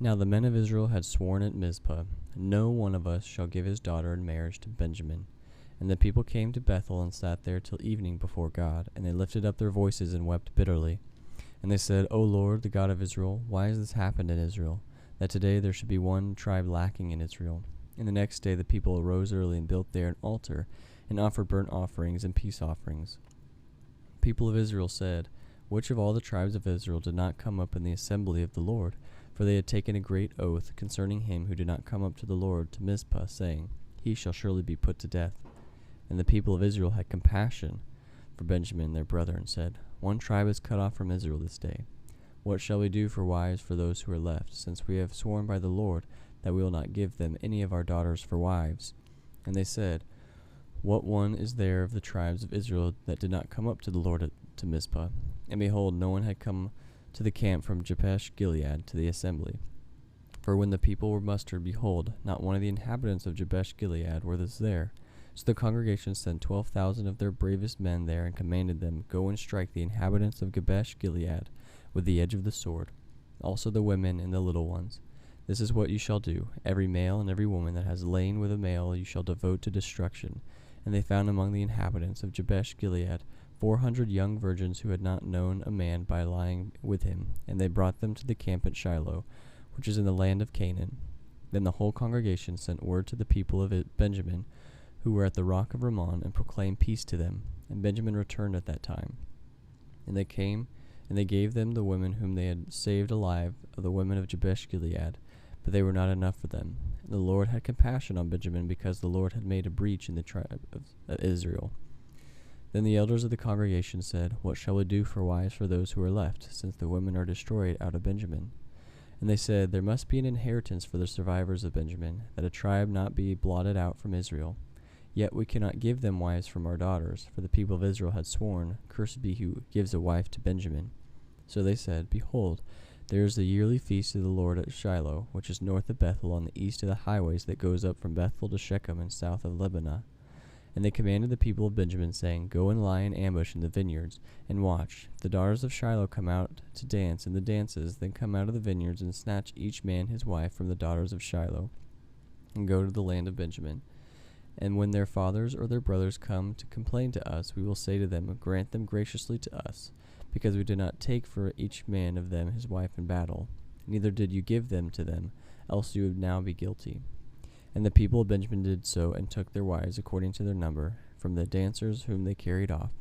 Now the men of Israel had sworn at Mizpah, "No one of us shall give his daughter in marriage to Benjamin." And the people came to Bethel and sat there till evening before God, and they lifted up their voices and wept bitterly. And they said, "O Lord, the God of Israel, why has this happened in Israel, that today there should be one tribe lacking in Israel?" And the next day the people arose early and built there an altar, and offered burnt offerings and peace offerings. The people of Israel said, "Which of all the tribes of Israel did not come up in the assembly of the Lord?" For they had taken a great oath concerning him who did not come up to the Lord to Mizpah, saying, "He shall surely be put to death." And the people of Israel had compassion for Benjamin their brother, and said, "One tribe is cut off from Israel this day. What shall we do for wives for those who are left, since we have sworn by the Lord that we will not give them any of our daughters for wives?" And they said, "What one is there of the tribes of Israel that did not come up to the Lord to Mizpah?" And behold, no one had come to the camp from Jabesh Gilead to the assembly. For when the people were mustered, behold, not one of the inhabitants of Jabesh Gilead was there. So the congregation sent 12,000 of their bravest men there, and commanded them, "Go and strike the inhabitants of Jabesh Gilead with the edge of the sword, also the women and the little ones. This is what you shall do. Every male and every woman that has lain with a male you shall devote to destruction." And they found among the inhabitants of Jabesh Gilead 400 young virgins who had not known a man by lying with him, and they brought them to the camp at Shiloh, which is in the land of Canaan. Then the whole congregation sent word to the people of Benjamin, who were at the rock of Rimmon, and proclaimed peace to them. And Benjamin returned at that time. And they came, and they gave them the women whom they had saved alive of the women of Jabesh Gilead, but they were not enough for them. And the Lord had compassion on Benjamin, because the Lord had made a breach in the tribe of Israel. Then the elders of the congregation said, "What shall we do for wives for those who are left, since the women are destroyed out of Benjamin?" And they said, "There must be an inheritance for the survivors of Benjamin, that a tribe not be blotted out from Israel. Yet we cannot give them wives from our daughters, for the people of Israel had sworn, 'Cursed be he who gives a wife to Benjamin.' So they said, 'Behold, there is the yearly feast of the Lord at Shiloh, which is north of Bethel, on the east of the highways that goes up from Bethel to Shechem, and south of Lebanah.' And they commanded the people of Benjamin, saying, 'Go and lie in ambush in the vineyards, and watch. If the daughters of Shiloh come out to dance in the dances, then come out of the vineyards, and snatch each man his wife from the daughters of Shiloh, and go to the land of Benjamin. And when their fathers or their brothers come to complain to us, we will say to them, Grant them graciously to us, because we did not take for each man of them his wife in battle. Neither did you give them to them, else you would now be guilty.' And the people of Benjamin did so, and took their wives according to their number, from the dancers whom they carried off.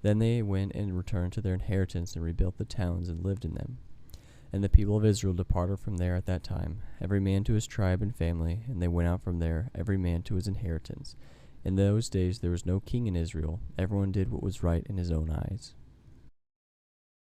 Then they went and returned to their inheritance, and rebuilt the towns, and lived in them. And the people of Israel departed from there at that time, every man to his tribe and family, and they went out from there, every man to his inheritance. In those days there was no king in Israel. Everyone did what was right in his own eyes.